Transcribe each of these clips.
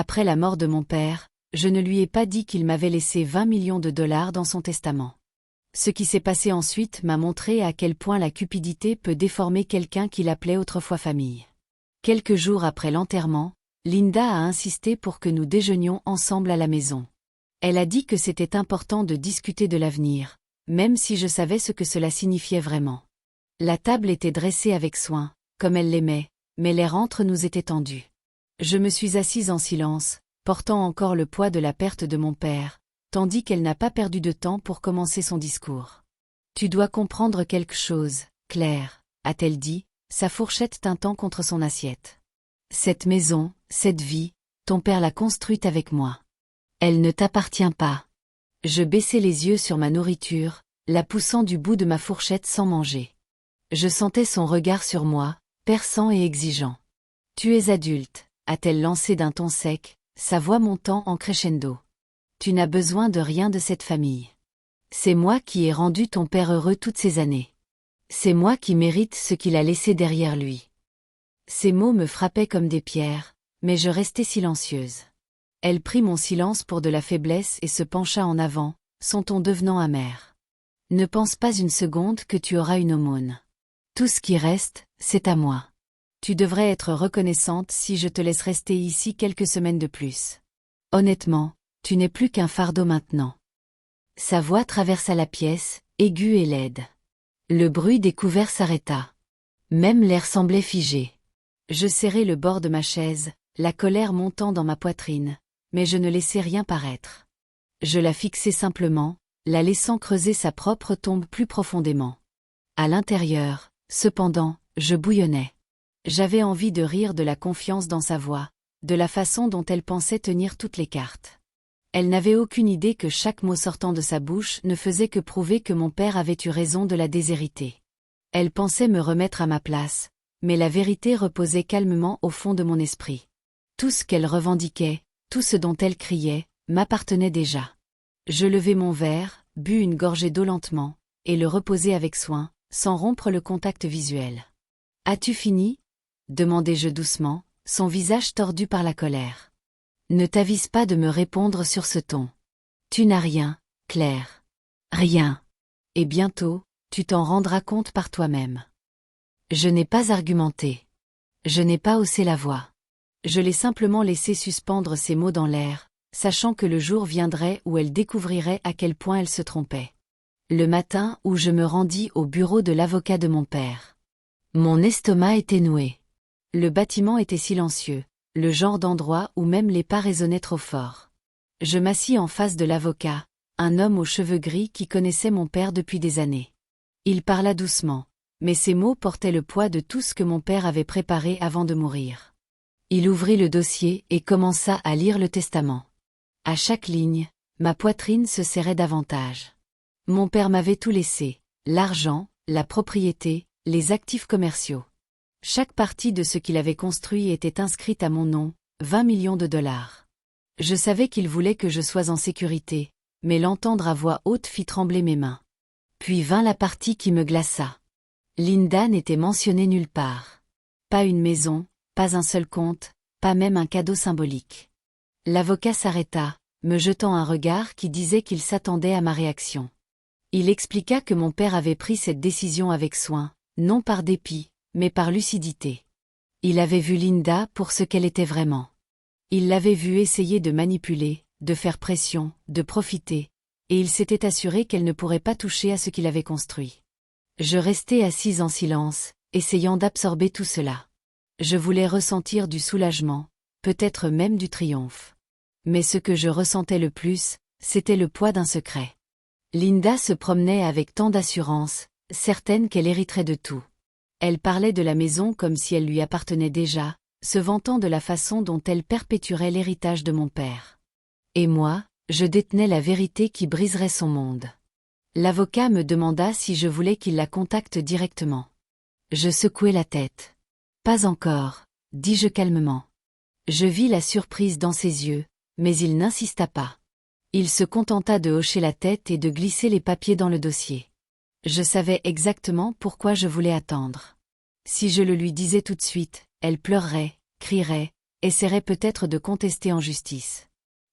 Après la mort de mon père, je ne lui ai pas dit qu'il m'avait laissé 20 millions de dollars dans son testament. Ce qui s'est passé ensuite m'a montré à quel point la cupidité peut déformer quelqu'un qu'il appelait autrefois famille. Quelques jours après l'enterrement, Linda a insisté pour que nous déjeunions ensemble à la maison. Elle a dit que c'était important de discuter de l'avenir, même si je savais ce que cela signifiait vraiment. La table était dressée avec soin, comme elle l'aimait, mais l'air entre nous était tendu. Je me suis assise en silence, portant encore le poids de la perte de mon père, tandis qu'elle n'a pas perdu de temps pour commencer son discours. « Tu dois comprendre quelque chose, Claire, » a-t-elle dit, sa fourchette tintant contre son assiette. « Cette maison, cette vie, ton père l'a construite avec moi. Elle ne t'appartient pas. » Je baissai les yeux sur ma nourriture, la poussant du bout de ma fourchette sans manger. Je sentais son regard sur moi, perçant et exigeant. « Tu es adulte, » a-t-elle lancé d'un ton sec, sa voix montant en crescendo. « Tu n'as besoin de rien de cette famille. C'est moi qui ai rendu ton père heureux toutes ces années. C'est moi qui mérite ce qu'il a laissé derrière lui. » Ces mots me frappaient comme des pierres, mais je restais silencieuse. Elle prit mon silence pour de la faiblesse et se pencha en avant, son ton devenant amer. « Ne pense pas une seconde que tu auras une aumône. Tout ce qui reste, c'est à moi. Tu devrais être reconnaissante si je te laisse rester ici quelques semaines de plus. Honnêtement, tu n'es plus qu'un fardeau maintenant. » Sa voix traversa la pièce, aiguë et laide. Le bruit des couverts s'arrêta. Même l'air semblait figé. Je serrai le bord de ma chaise, la colère montant dans ma poitrine, mais je ne laissai rien paraître. Je la fixai simplement, la laissant creuser sa propre tombe plus profondément. À l'intérieur, cependant, je bouillonnais. J'avais envie de rire de la confiance dans sa voix, de la façon dont elle pensait tenir toutes les cartes. Elle n'avait aucune idée que chaque mot sortant de sa bouche ne faisait que prouver que mon père avait eu raison de la déshériter. Elle pensait me remettre à ma place, mais la vérité reposait calmement au fond de mon esprit. Tout ce qu'elle revendiquait, tout ce dont elle criait, m'appartenait déjà. Je levai mon verre, bus une gorgée d'eau lentement, et le reposai avec soin, sans rompre le contact visuel. « As-tu fini ?» demandai-je doucement, son visage tordu par la colère. « Ne t'avise pas de me répondre sur ce ton. Tu n'as rien, Claire. Rien. Et bientôt, tu t'en rendras compte par toi-même. » Je n'ai pas argumenté. Je n'ai pas haussé la voix. Je l'ai simplement laissé suspendre ses mots dans l'air, sachant que le jour viendrait où elle découvrirait à quel point elle se trompait. Le matin où je me rendis au bureau de l'avocat de mon père. Mon estomac était noué. Le bâtiment était silencieux, le genre d'endroit où même les pas résonnaient trop fort. Je m'assis en face de l'avocat, un homme aux cheveux gris qui connaissait mon père depuis des années. Il parla doucement, mais ses mots portaient le poids de tout ce que mon père avait préparé avant de mourir. Il ouvrit le dossier et commença à lire le testament. À chaque ligne, ma poitrine se serrait davantage. Mon père m'avait tout laissé, l'argent, la propriété, les actifs commerciaux. Chaque partie de ce qu'il avait construit était inscrite à mon nom, 20 millions de dollars. Je savais qu'il voulait que je sois en sécurité, mais l'entendre à voix haute fit trembler mes mains. Puis vint la partie qui me glaça. Linda n'était mentionnée nulle part. Pas une maison, pas un seul compte, pas même un cadeau symbolique. L'avocat s'arrêta, me jetant un regard qui disait qu'il s'attendait à ma réaction. Il expliqua que mon père avait pris cette décision avec soin, non par dépit, mais par lucidité. Il avait vu Linda pour ce qu'elle était vraiment. Il l'avait vue essayer de manipuler, de faire pression, de profiter, et il s'était assuré qu'elle ne pourrait pas toucher à ce qu'il avait construit. Je restai assise en silence, essayant d'absorber tout cela. Je voulais ressentir du soulagement, peut-être même du triomphe. Mais ce que je ressentais le plus, c'était le poids d'un secret. Linda se promenait avec tant d'assurance, certaine qu'elle hériterait de tout. Elle parlait de la maison comme si elle lui appartenait déjà, se vantant de la façon dont elle perpétuerait l'héritage de mon père. Et moi, je détenais la vérité qui briserait son monde. L'avocat me demanda si je voulais qu'il la contacte directement. Je secouai la tête. « Pas encore, » dis-je calmement. Je vis la surprise dans ses yeux, mais il n'insista pas. Il se contenta de hocher la tête et de glisser les papiers dans le dossier. Je savais exactement pourquoi je voulais attendre. Si je le lui disais tout de suite, elle pleurerait, crierait, essaierait peut-être de contester en justice.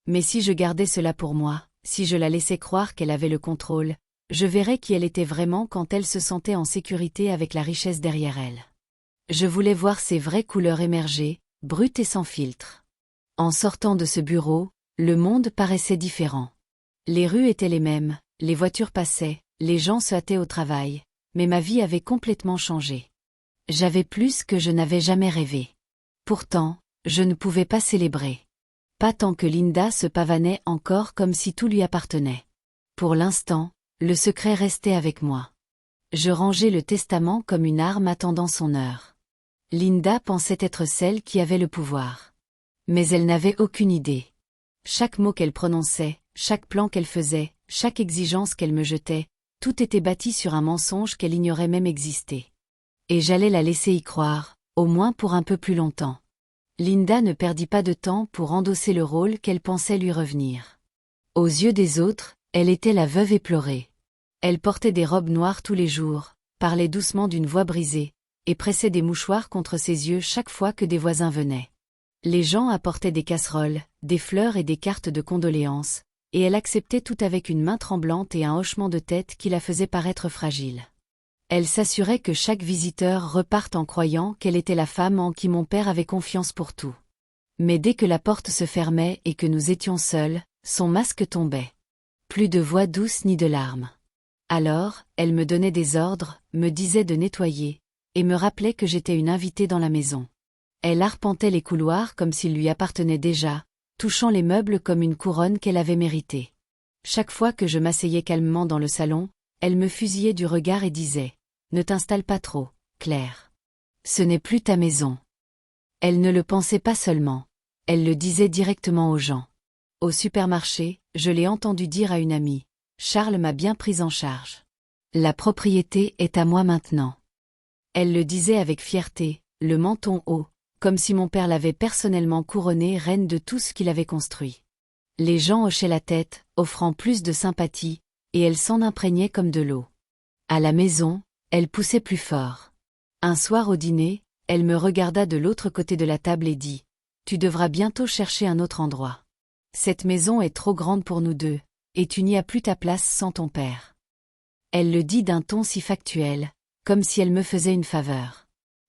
Mais si je gardais cela pour moi, si je la laissais croire qu'elle avait le contrôle, je verrais qui elle était vraiment quand elle se sentait en sécurité avec la richesse derrière elle. Je voulais voir ses vraies couleurs émerger, brutes et sans filtre. En sortant de ce bureau, le monde paraissait différent. Les rues étaient les mêmes, les voitures passaient, les gens se hâtaient au travail, mais ma vie avait complètement changé. J'avais plus que je n'avais jamais rêvé. Pourtant, je ne pouvais pas célébrer. Pas tant que Linda se pavanait encore comme si tout lui appartenait. Pour l'instant, le secret restait avec moi. Je rangeais le testament comme une arme attendant son heure. Linda pensait être celle qui avait le pouvoir. Mais elle n'avait aucune idée. Chaque mot qu'elle prononçait, chaque plan qu'elle faisait, chaque exigence qu'elle me jetait, tout était bâti sur un mensonge qu'elle ignorait même exister. Et j'allais la laisser y croire, au moins pour un peu plus longtemps. Linda ne perdit pas de temps pour endosser le rôle qu'elle pensait lui revenir. Aux yeux des autres, elle était la veuve éplorée. Elle portait des robes noires tous les jours, parlait doucement d'une voix brisée, et pressait des mouchoirs contre ses yeux chaque fois que des voisins venaient. Les gens apportaient des casseroles, des fleurs et des cartes de condoléances, et elle acceptait tout avec une main tremblante et un hochement de tête qui la faisait paraître fragile. Elle s'assurait que chaque visiteur reparte en croyant qu'elle était la femme en qui mon père avait confiance pour tout. Mais dès que la porte se fermait et que nous étions seuls, son masque tombait. Plus de voix douce ni de larmes. Alors, elle me donnait des ordres, me disait de nettoyer, et me rappelait que j'étais une invitée dans la maison. Elle arpentait les couloirs comme s'ils lui appartenaient déjà, touchant les meubles comme une couronne qu'elle avait méritée. Chaque fois que je m'asseyais calmement dans le salon, elle me fusillait du regard et disait « Ne t'installe pas trop, Claire. Ce n'est plus ta maison. » Elle ne le pensait pas seulement, elle le disait directement aux gens. Au supermarché, je l'ai entendu dire à une amie « Charles m'a bien prise en charge. La propriété est à moi maintenant. » Elle le disait avec fierté, le menton haut, comme si mon père l'avait personnellement couronnée reine de tout ce qu'il avait construit. Les gens hochaient la tête, offrant plus de sympathie, et elle s'en imprégnait comme de l'eau. À la maison, elle poussait plus fort. Un soir au dîner, elle me regarda de l'autre côté de la table et dit « Tu devras bientôt chercher un autre endroit. Cette maison est trop grande pour nous deux, et tu n'y as plus ta place sans ton père. » Elle le dit d'un ton si factuel, comme si elle me faisait une faveur.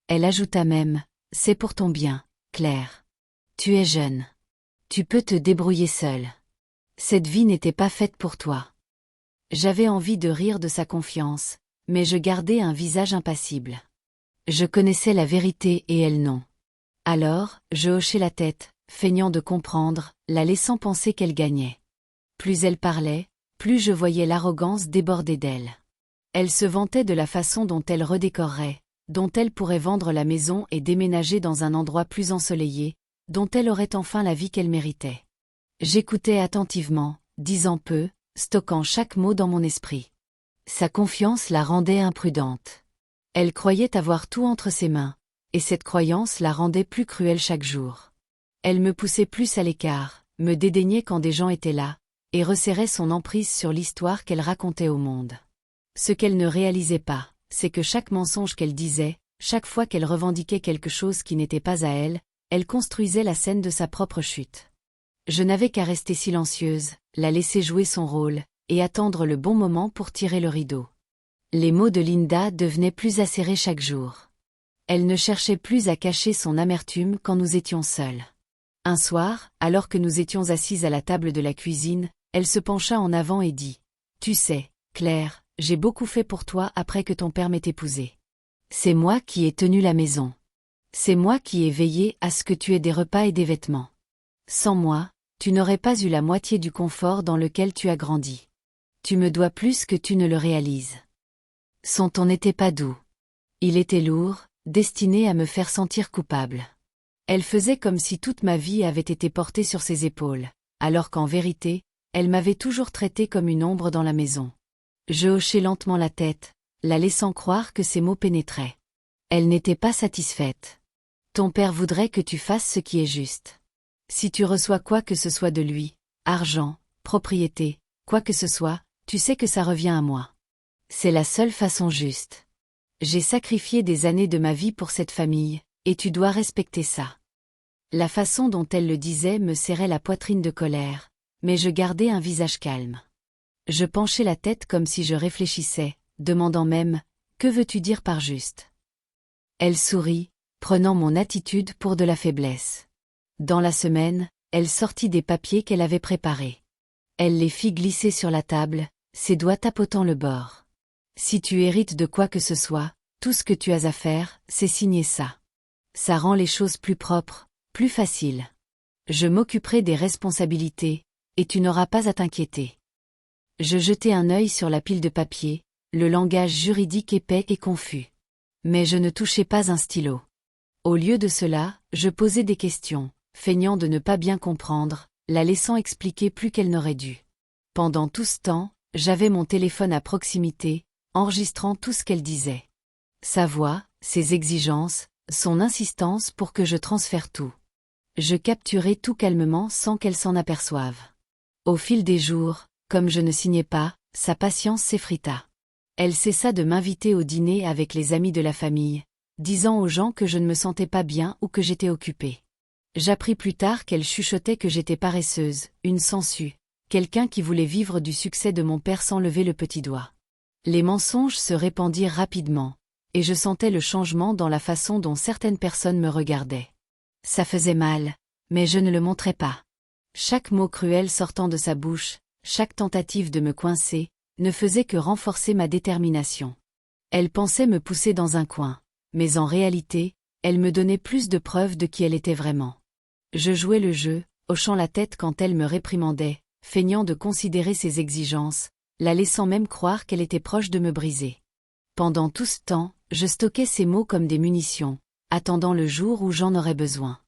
Elle ajouta même « C'est pour ton bien, Claire. Tu es jeune. Tu peux te débrouiller seule. Cette vie n'était pas faite pour toi. » J'avais envie de rire de sa confiance, mais je gardais un visage impassible. Je connaissais la vérité et elle non. Alors, je hochai la tête, feignant de comprendre, la laissant penser qu'elle gagnait. Plus elle parlait, plus je voyais l'arrogance déborder d'elle. Elle se vantait de la façon dont elle redécorerait, dont elle pourrait vendre la maison et déménager dans un endroit plus ensoleillé, dont elle aurait enfin la vie qu'elle méritait. J'écoutais attentivement, disant peu, stockant chaque mot dans mon esprit. Sa confiance la rendait imprudente. Elle croyait avoir tout entre ses mains, et cette croyance la rendait plus cruelle chaque jour. Elle me poussait plus à l'écart, me dédaignait quand des gens étaient là, et resserrait son emprise sur l'histoire qu'elle racontait au monde. Ce qu'elle ne réalisait pas, c'est que chaque mensonge qu'elle disait, chaque fois qu'elle revendiquait quelque chose qui n'était pas à elle, elle construisait la scène de sa propre chute. Je n'avais qu'à rester silencieuse, la laisser jouer son rôle, et attendre le bon moment pour tirer le rideau. Les mots de Linda devenaient plus acérés chaque jour. Elle ne cherchait plus à cacher son amertume quand nous étions seuls. Un soir, alors que nous étions assises à la table de la cuisine, elle se pencha en avant et dit « Tu sais, Claire, j'ai beaucoup fait pour toi après que ton père m'ait épousée. C'est moi qui ai tenu la maison. C'est moi qui ai veillé à ce que tu aies des repas et des vêtements. Sans moi, tu n'aurais pas eu la moitié du confort dans lequel tu as grandi. Tu me dois plus que tu ne le réalises. » Son ton n'était pas doux. Il était lourd, destiné à me faire sentir coupable. Elle faisait comme si toute ma vie avait été portée sur ses épaules, alors qu'en vérité, elle m'avait toujours traitée comme une ombre dans la maison. Je hochai lentement la tête, la laissant croire que ses mots pénétraient. Elle n'était pas satisfaite. Ton père voudrait que tu fasses ce qui est juste. Si tu reçois quoi que ce soit de lui, argent, propriété, quoi que ce soit, tu sais que ça revient à moi. C'est la seule façon juste. J'ai sacrifié des années de ma vie pour cette famille, et tu dois respecter ça. La façon dont elle le disait me serrait la poitrine de colère, mais je gardais un visage calme. Je penchais la tête comme si je réfléchissais, demandant même « Que veux-tu dire par juste ?» Elle sourit, prenant mon attitude pour de la faiblesse. Dans la semaine, elle sortit des papiers qu'elle avait préparés. Elle les fit glisser sur la table, ses doigts tapotant le bord. « Si tu hérites de quoi que ce soit, tout ce que tu as à faire, c'est signer ça. Ça rend les choses plus propres, plus faciles. Je m'occuperai des responsabilités, et tu n'auras pas à t'inquiéter. » Je jetai un œil sur la pile de papier, le langage juridique épais et confus. Mais je ne touchais pas un stylo. Au lieu de cela, je posais des questions, feignant de ne pas bien comprendre, la laissant expliquer plus qu'elle n'aurait dû. Pendant tout ce temps, j'avais mon téléphone à proximité, enregistrant tout ce qu'elle disait. Sa voix, ses exigences, son insistance pour que je transfère tout. Je capturais tout calmement sans qu'elle s'en aperçoive. Au fil des jours, comme je ne signais pas, sa patience s'effrita. Elle cessa de m'inviter au dîner avec les amis de la famille, disant aux gens que je ne me sentais pas bien ou que j'étais occupée. J'appris plus tard qu'elle chuchotait que j'étais paresseuse, une sangsue, quelqu'un qui voulait vivre du succès de mon père sans lever le petit doigt. Les mensonges se répandirent rapidement, et je sentais le changement dans la façon dont certaines personnes me regardaient. Ça faisait mal, mais je ne le montrais pas. Chaque mot cruel sortant de sa bouche, chaque tentative de me coincer, ne faisait que renforcer ma détermination. Elle pensait me pousser dans un coin, mais en réalité, elle me donnait plus de preuves de qui elle était vraiment. Je jouais le jeu, hochant la tête quand elle me réprimandait, feignant de considérer ses exigences, la laissant même croire qu'elle était proche de me briser. Pendant tout ce temps, je stockais ces mots comme des munitions, attendant le jour où j'en aurais besoin.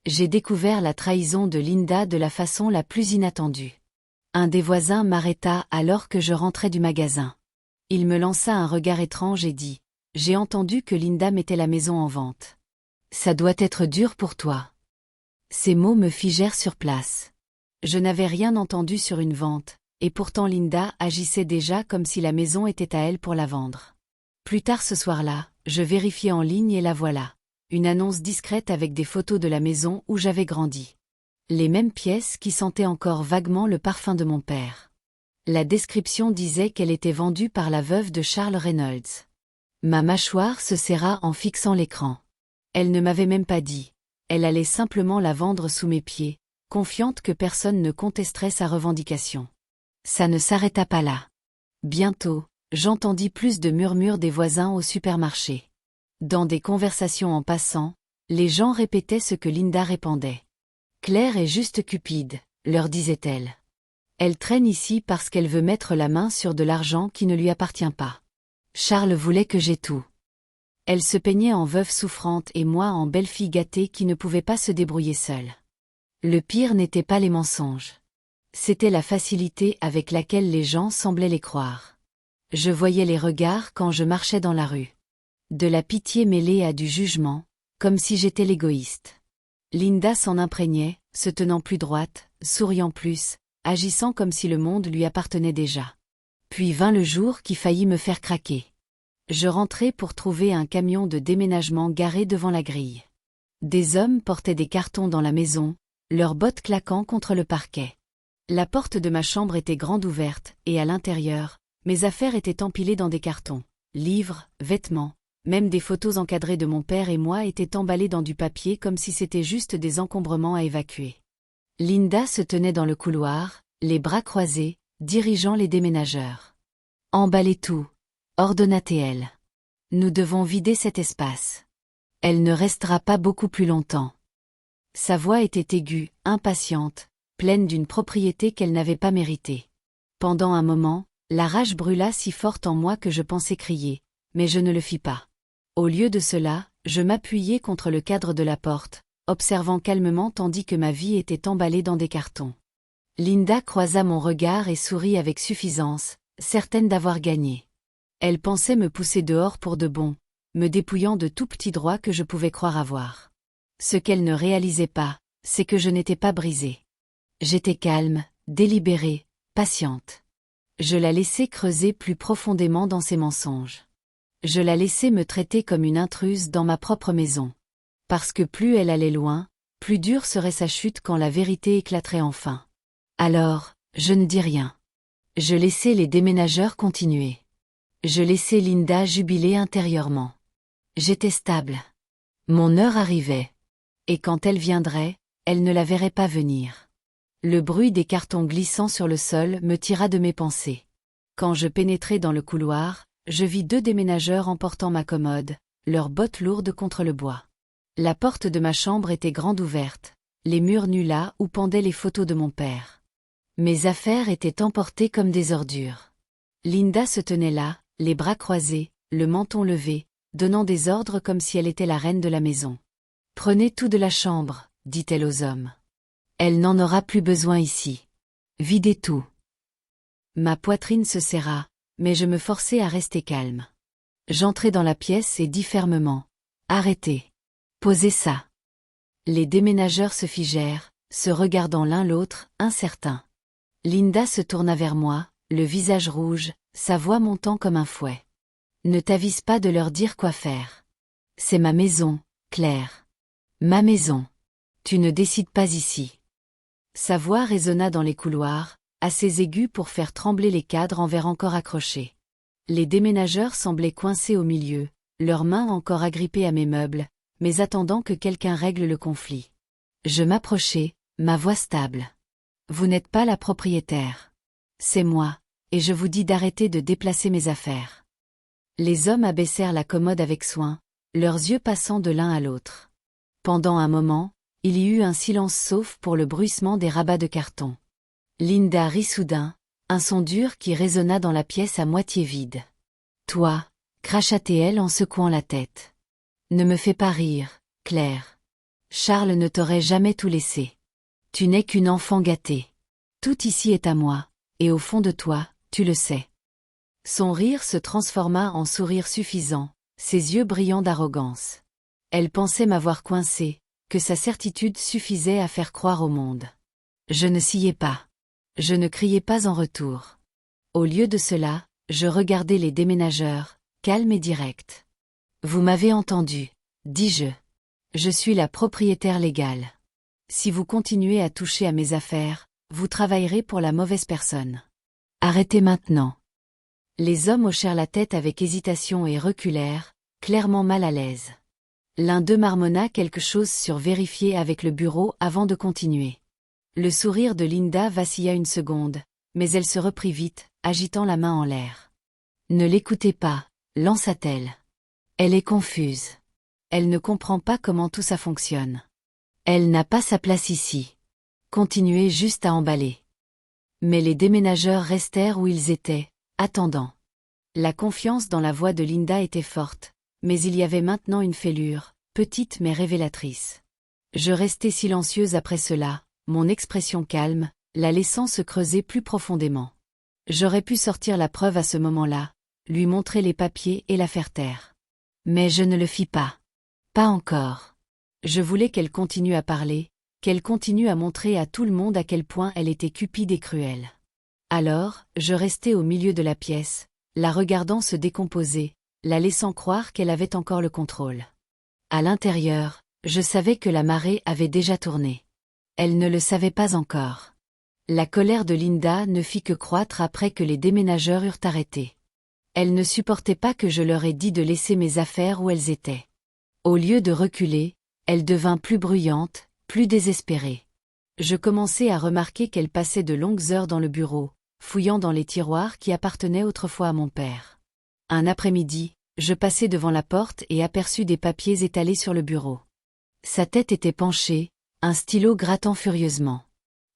J'ai découvert la trahison de Linda de la façon la plus inattendue. Un des voisins m'arrêta alors que je rentrais du magasin. Il me lança un regard étrange et dit « J'ai entendu que Linda mettait la maison en vente. Ça doit être dur pour toi. » Ces mots me figèrent sur place. Je n'avais rien entendu sur une vente, et pourtant Linda agissait déjà comme si la maison était à elle pour la vendre. Plus tard ce soir-là, je vérifiai en ligne et la voilà. Une annonce discrète avec des photos de la maison où j'avais grandi. Les mêmes pièces qui sentaient encore vaguement le parfum de mon père. La description disait qu'elle était vendue par la veuve de Charles Reynolds. Ma mâchoire se serra en fixant l'écran. Elle ne m'avait même pas dit. Elle allait simplement la vendre sous mes pieds, confiante que personne ne contesterait sa revendication. Ça ne s'arrêta pas là. Bientôt, j'entendis plus de murmures des voisins au supermarché. Dans des conversations en passant, les gens répétaient ce que Linda répandait. « Claire est juste cupide », leur disait-elle. « Elle traîne ici parce qu'elle veut mettre la main sur de l'argent qui ne lui appartient pas. Charles voulait que j'aie tout. » Elle se peignait en veuve souffrante et moi en belle-fille gâtée qui ne pouvait pas se débrouiller seule. Le pire n'était pas les mensonges. C'était la facilité avec laquelle les gens semblaient les croire. Je voyais les regards quand je marchais dans la rue. De la pitié mêlée à du jugement, comme si j'étais l'égoïste. Linda s'en imprégnait, se tenant plus droite, souriant plus, agissant comme si le monde lui appartenait déjà. Puis vint le jour qui faillit me faire craquer. Je rentrai pour trouver un camion de déménagement garé devant la grille. Des hommes portaient des cartons dans la maison, leurs bottes claquant contre le parquet. La porte de ma chambre était grande ouverte, et à l'intérieur, mes affaires étaient empilées dans des cartons. Livres, vêtements, même des photos encadrées de mon père et moi étaient emballées dans du papier comme si c'était juste des encombrements à évacuer. Linda se tenait dans le couloir, les bras croisés, dirigeant les déménageurs. « Emballez tout », ordonna-t-elle. « Nous devons vider cet espace. Elle ne restera pas beaucoup plus longtemps. » Sa voix était aiguë, impatiente, pleine d'une propriété qu'elle n'avait pas méritée. Pendant un moment, la rage brûla si forte en moi que je pensais crier, mais je ne le fis pas. Au lieu de cela, je m'appuyai contre le cadre de la porte, observant calmement tandis que ma vie était emballée dans des cartons. Linda croisa mon regard et sourit avec suffisance, certaine d'avoir gagné. Elle pensait me pousser dehors pour de bon, me dépouillant de tout petit droit que je pouvais croire avoir. Ce qu'elle ne réalisait pas, c'est que je n'étais pas brisée. J'étais calme, délibérée, patiente. Je la laissais creuser plus profondément dans ses mensonges. Je la laissais me traiter comme une intruse dans ma propre maison. Parce que plus elle allait loin, plus dure serait sa chute quand la vérité éclaterait enfin. Alors, je ne dis rien. Je laissais les déménageurs continuer. Je laissais Linda jubiler intérieurement. J'étais stable. Mon heure arrivait. Et quand elle viendrait, elle ne la verrait pas venir. Le bruit des cartons glissant sur le sol me tira de mes pensées. Quand je pénétrai dans le couloir, je vis 2 déménageurs emportant ma commode, leurs bottes lourdes contre le bois. La porte de ma chambre était grande ouverte, les murs nus là où pendaient les photos de mon père. Mes affaires étaient emportées comme des ordures. Linda se tenait là, les bras croisés, le menton levé, donnant des ordres comme si elle était la reine de la maison. « Prenez tout de la chambre », dit-elle aux hommes. « Elle n'en aura plus besoin ici. Videz tout. » Ma poitrine se serra, mais je me forçai à rester calme. J'entrai dans la pièce et dis fermement « Arrêtez. Posez ça. » Les déménageurs se figèrent, se regardant l'un l'autre, incertains. Linda se tourna vers moi, le visage rouge, sa voix montant comme un fouet. « Ne t'avise pas de leur dire quoi faire. C'est ma maison, Claire. Ma maison. Tu ne décides pas ici. » Sa voix résonna dans les couloirs, assez aiguë pour faire trembler les cadres en verre encore accrochés. Les déménageurs semblaient coincés au milieu, leurs mains encore agrippées à mes meubles, mais attendant que quelqu'un règle le conflit. Je m'approchai, ma voix stable. « Vous n'êtes pas la propriétaire. C'est moi, et je vous dis d'arrêter de déplacer mes affaires. » Les hommes abaissèrent la commode avec soin, leurs yeux passant de l'un à l'autre. Pendant un moment, il y eut un silence sauf pour le bruissement des rabats de carton. Linda rit soudain, un son dur qui résonna dans la pièce à moitié vide. « Toi » cracha-t-elle en secouant la tête. « Ne me fais pas rire, Claire. Charles ne t'aurait jamais tout laissé. Tu n'es qu'une enfant gâtée. Tout ici est à moi, et au fond de toi, tu le sais. » Son rire se transforma en sourire suffisant, ses yeux brillants d'arrogance. Elle pensait m'avoir coincé, que sa certitude suffisait à faire croire au monde. Je ne sciais pas. Je ne criais pas en retour. Au lieu de cela, je regardais les déménageurs, calmes et directs. « Vous m'avez entendu, dis-je. Je suis la propriétaire légale. Si vous continuez à toucher à mes affaires, vous travaillerez pour la mauvaise personne. Arrêtez maintenant. » Les hommes hochèrent la tête avec hésitation et reculèrent, clairement mal à l'aise. L'un d'eux marmonna quelque chose sur vérifier avec le bureau avant de continuer. Le sourire de Linda vacilla une seconde, mais elle se reprit vite, agitant la main en l'air. « Ne l'écoutez pas, lança-t-elle. Elle est confuse. Elle ne comprend pas comment tout ça fonctionne. Elle n'a pas sa place ici. Continuez juste à emballer. » Mais les déménageurs restèrent où ils étaient, attendant. La confiance dans la voix de Linda était forte, mais il y avait maintenant une fêlure, petite mais révélatrice. Je restai silencieuse après cela, mon expression calme, la laissant se creuser plus profondément. J'aurais pu sortir la preuve à ce moment-là, lui montrer les papiers et la faire taire. Mais je ne le fis pas. Pas encore. Je voulais qu'elle continue à parler, qu'elle continue à montrer à tout le monde à quel point elle était cupide et cruelle. Alors, je restai au milieu de la pièce, la regardant se décomposer, la laissant croire qu'elle avait encore le contrôle. À l'intérieur, je savais que la marée avait déjà tourné. Elle ne le savait pas encore. La colère de Linda ne fit que croître après que les déménageurs eurent arrêté. Elle ne supportait pas que je leur ai dit de laisser mes affaires où elles étaient. Au lieu de reculer, elle devint plus bruyante, plus désespérée. Je commençai à remarquer qu'elle passait de longues heures dans le bureau, fouillant dans les tiroirs qui appartenaient autrefois à mon père. Un après-midi, je passai devant la porte et aperçus des papiers étalés sur le bureau. Sa tête était penchée, un stylo grattant furieusement.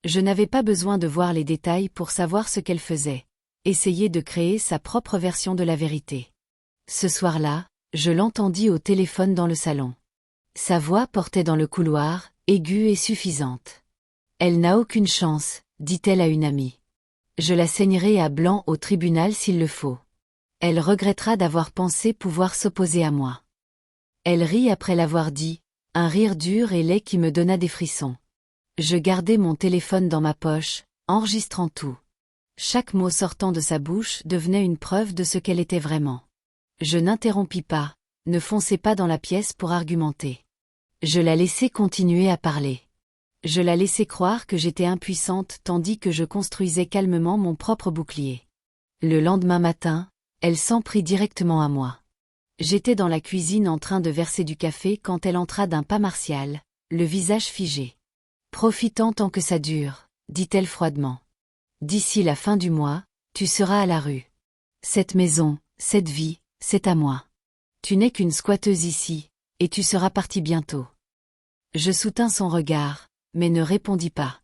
Je n'avais pas besoin de voir les détails pour savoir ce qu'elle faisait, essayer de créer sa propre version de la vérité. Ce soir-là, je l'entendis au téléphone dans le salon. Sa voix portait dans le couloir, aiguë et suffisante. « Elle n'a aucune chance, dit-elle à une amie. Je la saignerai à blanc au tribunal s'il le faut. Elle regrettera d'avoir pensé pouvoir s'opposer à moi. » Elle rit après l'avoir dit, un rire dur et laid qui me donna des frissons. Je gardai mon téléphone dans ma poche, enregistrant tout. Chaque mot sortant de sa bouche devenait une preuve de ce qu'elle était vraiment. Je n'interrompis pas, ne fonçai pas dans la pièce pour argumenter. Je la laissais continuer à parler. Je la laissais croire que j'étais impuissante tandis que je construisais calmement mon propre bouclier. Le lendemain matin, elle s'en prit directement à moi. J'étais dans la cuisine en train de verser du café quand elle entra d'un pas martial, le visage figé. « Profitant tant que ça dure », dit-elle froidement. « D'ici la fin du mois, tu seras à la rue. Cette maison, cette vie, c'est à moi. Tu n'es qu'une squatteuse ici, et tu seras partie bientôt. » Je soutins son regard, mais ne répondis pas.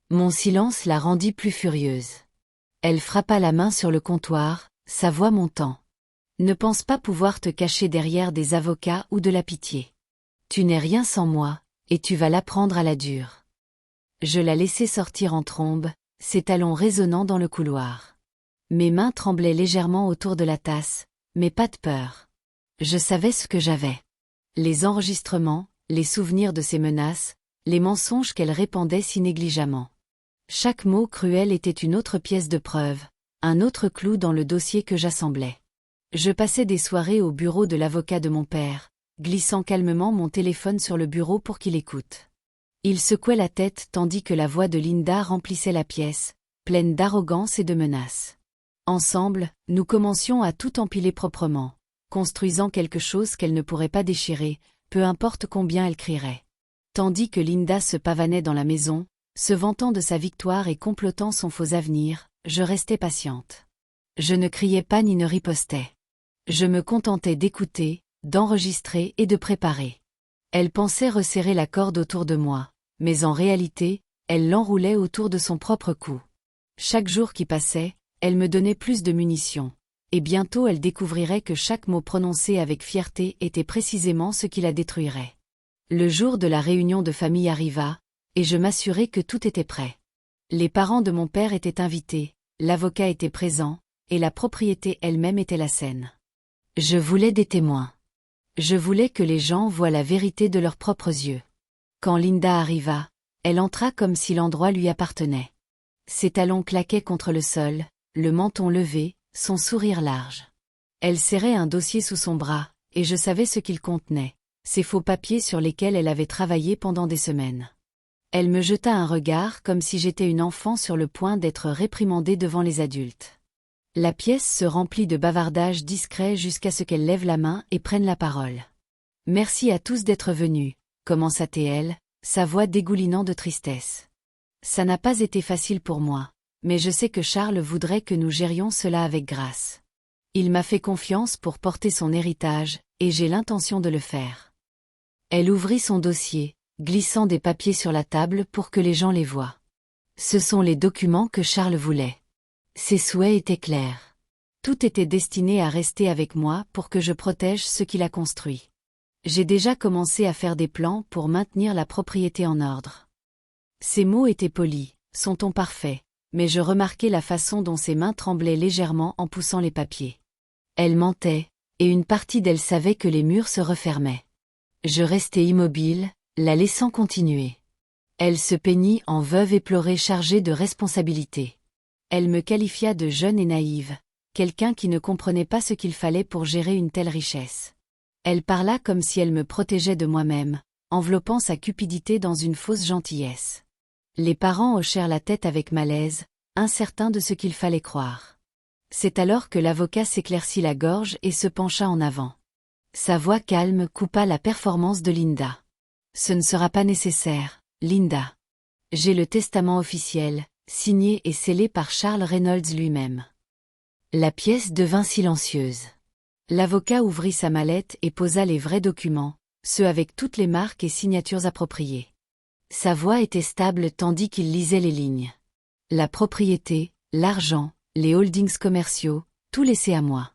Mon silence la rendit plus furieuse. Elle frappa la main sur le comptoir, sa voix montant. « Ne pense pas pouvoir te cacher derrière des avocats ou de la pitié. Tu n'es rien sans moi, et tu vas l'apprendre à la dure. » Je la laissai sortir en trombe, ses talons résonnant dans le couloir. Mes mains tremblaient légèrement autour de la tasse, mais pas de peur. Je savais ce que j'avais. Les enregistrements, les souvenirs de ses menaces, les mensonges qu'elle répandait si négligemment. Chaque mot cruel était une autre pièce de preuve, un autre clou dans le dossier que j'assemblais. Je passais des soirées au bureau de l'avocat de mon père, glissant calmement mon téléphone sur le bureau pour qu'il écoute. Il secouait la tête tandis que la voix de Linda remplissait la pièce, pleine d'arrogance et de menaces. Ensemble, nous commencions à tout empiler proprement, construisant quelque chose qu'elle ne pourrait pas déchirer, peu importe combien elle crierait. Tandis que Linda se pavanait dans la maison, se vantant de sa victoire et complotant son faux avenir, je restais patiente. Je ne criais pas ni ne ripostais. Je me contentais d'écouter, d'enregistrer et de préparer. Elle pensait resserrer la corde autour de moi, mais en réalité, elle l'enroulait autour de son propre cou. Chaque jour qui passait, elle me donnait plus de munitions, et bientôt elle découvrirait que chaque mot prononcé avec fierté était précisément ce qui la détruirait. Le jour de la réunion de famille arriva, et je m'assurai que tout était prêt. Les parents de mon père étaient invités, l'avocat était présent, et la propriété elle-même était la scène. Je voulais des témoins. Je voulais que les gens voient la vérité de leurs propres yeux. Quand Linda arriva, elle entra comme si l'endroit lui appartenait. Ses talons claquaient contre le sol, le menton levé, son sourire large. Elle serrait un dossier sous son bras, et je savais ce qu'il contenait, ces faux papiers sur lesquels elle avait travaillé pendant des semaines. Elle me jeta un regard comme si j'étais une enfant sur le point d'être réprimandée devant les adultes. La pièce se remplit de bavardages discrets jusqu'à ce qu'elle lève la main et prenne la parole. « Merci à tous d'être venus », commença-t-elle, sa voix dégoulinant de tristesse. « Ça n'a pas été facile pour moi, mais je sais que Charles voudrait que nous gérions cela avec grâce. Il m'a fait confiance pour porter son héritage, et j'ai l'intention de le faire. » Elle ouvrit son dossier, glissant des papiers sur la table pour que les gens les voient. Ce sont les documents que Charles voulait. Ses souhaits étaient clairs. Tout était destiné à rester avec moi pour que je protège ce qu'il a construit. J'ai déjà commencé à faire des plans pour maintenir la propriété en ordre. Ses mots étaient polis, son ton parfait, mais je remarquai la façon dont ses mains tremblaient légèrement en poussant les papiers. Elle mentait, et une partie d'elle savait que les murs se refermaient. Je restai immobile, la laissant continuer. Elle se peignit en veuve éplorée chargée de responsabilités. Elle me qualifia de jeune et naïve, quelqu'un qui ne comprenait pas ce qu'il fallait pour gérer une telle richesse. Elle parla comme si elle me protégeait de moi-même, enveloppant sa cupidité dans une fausse gentillesse. Les parents hochèrent la tête avec malaise, incertains de ce qu'il fallait croire. C'est alors que l'avocat s'éclaircit la gorge et se pencha en avant. Sa voix calme coupa la performance de Linda. « Ce ne sera pas nécessaire, Linda. J'ai le testament officiel, signé et scellé par Charles Reynolds lui-même. » La pièce devint silencieuse. L'avocat ouvrit sa mallette et posa les vrais documents, ceux avec toutes les marques et signatures appropriées. Sa voix était stable tandis qu'il lisait les lignes. La propriété, l'argent, les holdings commerciaux, tout laissé à moi.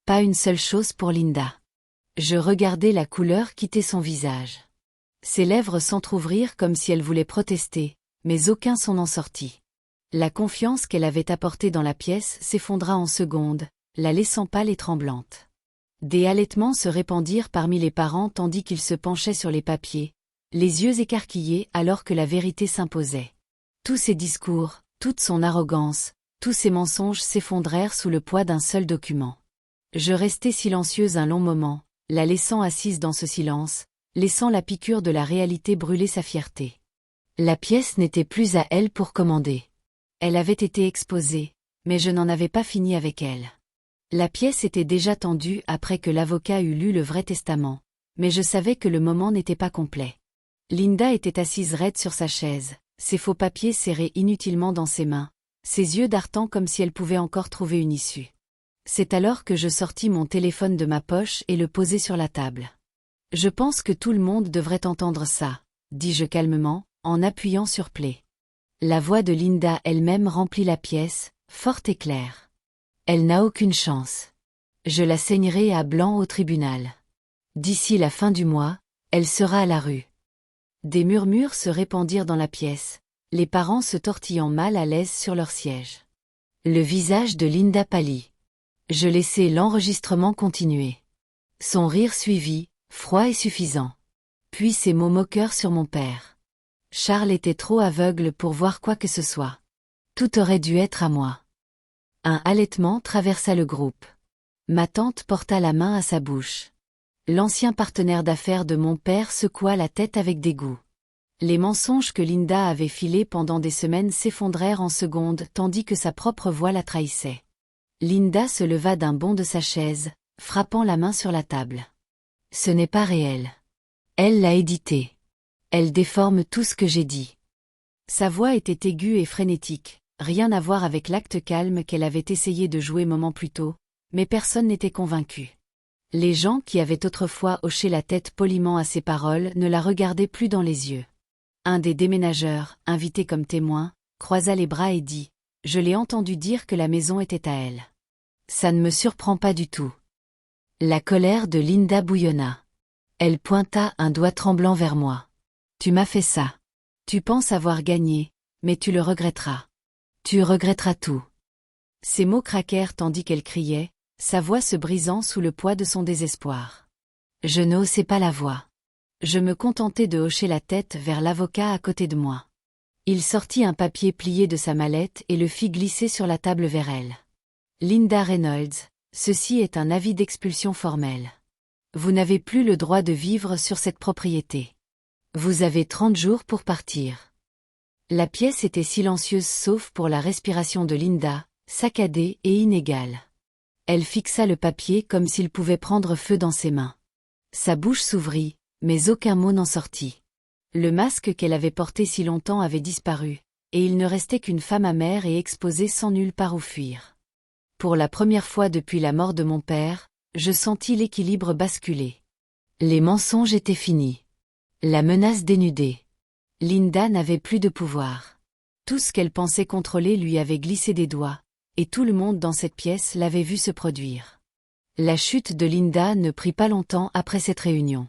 Pas une seule chose pour Linda. Je regardai la couleur quitter son visage. Ses lèvres s'entr'ouvrirent comme si elle voulait protester, mais aucun son n'en sortit. La confiance qu'elle avait apportée dans la pièce s'effondra en secondes, la laissant pâle et tremblante. Des halètements se répandirent parmi les parents tandis qu'ils se penchaient sur les papiers, les yeux écarquillés alors que la vérité s'imposait. Tous ses discours, toute son arrogance, tous ses mensonges s'effondrèrent sous le poids d'un seul document. Je restai silencieuse un long moment, la laissant assise dans ce silence, laissant la piqûre de la réalité brûler sa fierté. La pièce n'était plus à elle pour commander. Elle avait été exposée, mais je n'en avais pas fini avec elle. La pièce était déjà tendue après que l'avocat eut lu le vrai testament, mais je savais que le moment n'était pas complet. Linda était assise raide sur sa chaise, ses faux papiers serrés inutilement dans ses mains, ses yeux dartant comme si elle pouvait encore trouver une issue. C'est alors que je sortis mon téléphone de ma poche et le posai sur la table. « Je pense que tout le monde devrait entendre ça, » dis-je calmement, en appuyant sur play. La voix de Linda elle-même remplit la pièce, forte et claire. Elle n'a aucune chance. Je la saignerai à blanc au tribunal. D'ici la fin du mois, elle sera à la rue. Des murmures se répandirent dans la pièce, les parents se tortillant mal à l'aise sur leur siège. Le visage de Linda pâlit. Je laissai l'enregistrement continuer. Son rire suivit, froid et suffisant. Puis ces mots moqueurs sur mon père. Charles était trop aveugle pour voir quoi que ce soit. Tout aurait dû être à moi. Un halètement traversa le groupe. Ma tante porta la main à sa bouche. L'ancien partenaire d'affaires de mon père secoua la tête avec dégoût. Les mensonges que Linda avait filés pendant des semaines s'effondrèrent en secondes tandis que sa propre voix la trahissait. Linda se leva d'un bond de sa chaise, frappant la main sur la table. Ce n'est pas réel. Elle l'a édité. Elle déforme tout ce que j'ai dit. Sa voix était aiguë et frénétique, rien à voir avec l'acte calme qu'elle avait essayé de jouer moment plus tôt, mais personne n'était convaincu. Les gens qui avaient autrefois hoché la tête poliment à ses paroles ne la regardaient plus dans les yeux. Un des déménageurs, invité comme témoin, croisa les bras et dit « Je l'ai entendu dire que la maison était à elle. » Ça ne me surprend pas du tout. La colère de Linda bouillonna. Elle pointa un doigt tremblant vers moi. « Tu m'as fait ça. Tu penses avoir gagné, mais tu le regretteras. Tu regretteras tout. » Ses mots craquèrent tandis qu'elle criait, sa voix se brisant sous le poids de son désespoir. Je n'osais pas la voir. Je me contentais de hocher la tête vers l'avocat à côté de moi. Il sortit un papier plié de sa mallette et le fit glisser sur la table vers elle. Linda Reynolds, ceci est un avis d'expulsion formel. Vous n'avez plus le droit de vivre sur cette propriété. Vous avez 30 jours pour partir. La pièce était silencieuse sauf pour la respiration de Linda, saccadée et inégale. Elle fixa le papier comme s'il pouvait prendre feu dans ses mains. Sa bouche s'ouvrit, mais aucun mot n'en sortit. Le masque qu'elle avait porté si longtemps avait disparu, et il ne restait qu'une femme amère et exposée sans nulle part où fuir. Pour la première fois depuis la mort de mon père, je sentis l'équilibre basculer. Les mensonges étaient finis. La menace dénudée. Linda n'avait plus de pouvoir. Tout ce qu'elle pensait contrôler lui avait glissé des doigts, et tout le monde dans cette pièce l'avait vu se produire. La chute de Linda ne prit pas longtemps après cette réunion.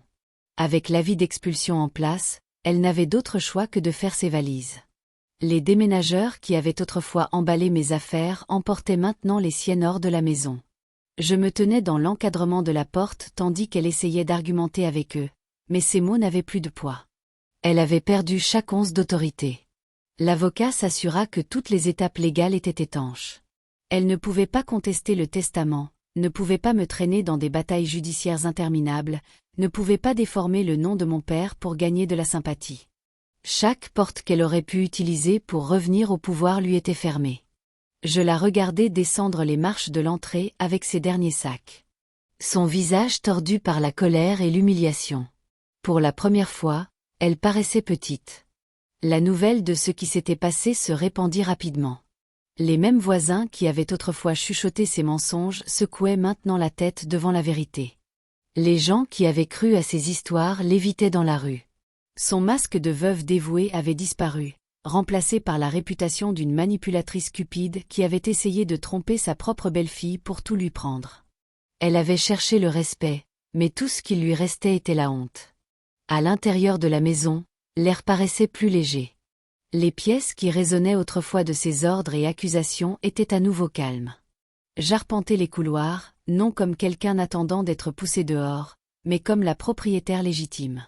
Avec l'avis d'expulsion en place, elle n'avait d'autre choix que de faire ses valises. Les déménageurs qui avaient autrefois emballé mes affaires emportaient maintenant les siennes hors de la maison. Je me tenais dans l'encadrement de la porte tandis qu'elle essayait d'argumenter avec eux, mais ces mots n'avaient plus de poids. Elle avait perdu chaque once d'autorité. L'avocat s'assura que toutes les étapes légales étaient étanches. Elle ne pouvait pas contester le testament, ne pouvait pas me traîner dans des batailles judiciaires interminables, ne pouvait pas déformer le nom de mon père pour gagner de la sympathie. Chaque porte qu'elle aurait pu utiliser pour revenir au pouvoir lui était fermée. Je la regardais descendre les marches de l'entrée avec ses derniers sacs. Son visage tordu par la colère et l'humiliation. Pour la première fois, elle paraissait petite. La nouvelle de ce qui s'était passé se répandit rapidement. Les mêmes voisins qui avaient autrefois chuchoté ces mensonges secouaient maintenant la tête devant la vérité. Les gens qui avaient cru à ces histoires l'évitaient dans la rue. Son masque de veuve dévouée avait disparu, remplacé par la réputation d'une manipulatrice cupide qui avait essayé de tromper sa propre belle-fille pour tout lui prendre. Elle avait cherché le respect, mais tout ce qui lui restait était la honte. À l'intérieur de la maison, l'air paraissait plus léger. Les pièces qui résonnaient autrefois de ses ordres et accusations étaient à nouveau calmes. J'arpentais les couloirs, non comme quelqu'un attendant d'être poussé dehors, mais comme la propriétaire légitime.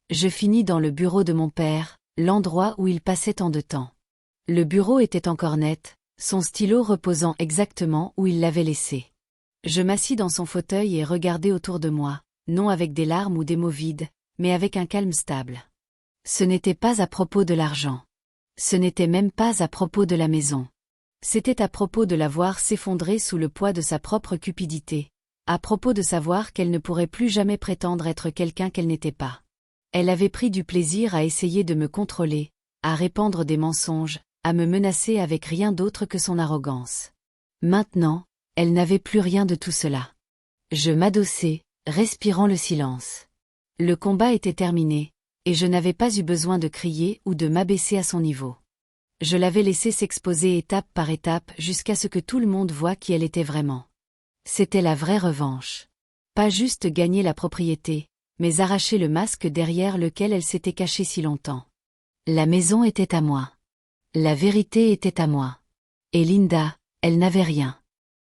Je finis dans le bureau de mon père, l'endroit où il passait tant de temps. Le bureau était encore net, son stylo reposant exactement où il l'avait laissé. Je m'assis dans son fauteuil et regardai autour de moi, non avec des larmes ou des mots vides, mais avec un calme stable. Ce n'était pas à propos de l'argent. Ce n'était même pas à propos de la maison. C'était à propos de la voir s'effondrer sous le poids de sa propre cupidité, à propos de savoir qu'elle ne pourrait plus jamais prétendre être quelqu'un qu'elle n'était pas. Elle avait pris du plaisir à essayer de me contrôler, à répandre des mensonges, à me menacer avec rien d'autre que son arrogance. Maintenant, elle n'avait plus rien de tout cela. Je m'adossai, respirant le silence. Le combat était terminé, et je n'avais pas eu besoin de crier ou de m'abaisser à son niveau. Je l'avais laissée s'exposer étape par étape jusqu'à ce que tout le monde voie qui elle était vraiment. C'était la vraie revanche. Pas juste gagner la propriété, mais arracher le masque derrière lequel elle s'était cachée si longtemps. La maison était à moi. La vérité était à moi. Et Linda, elle n'avait rien.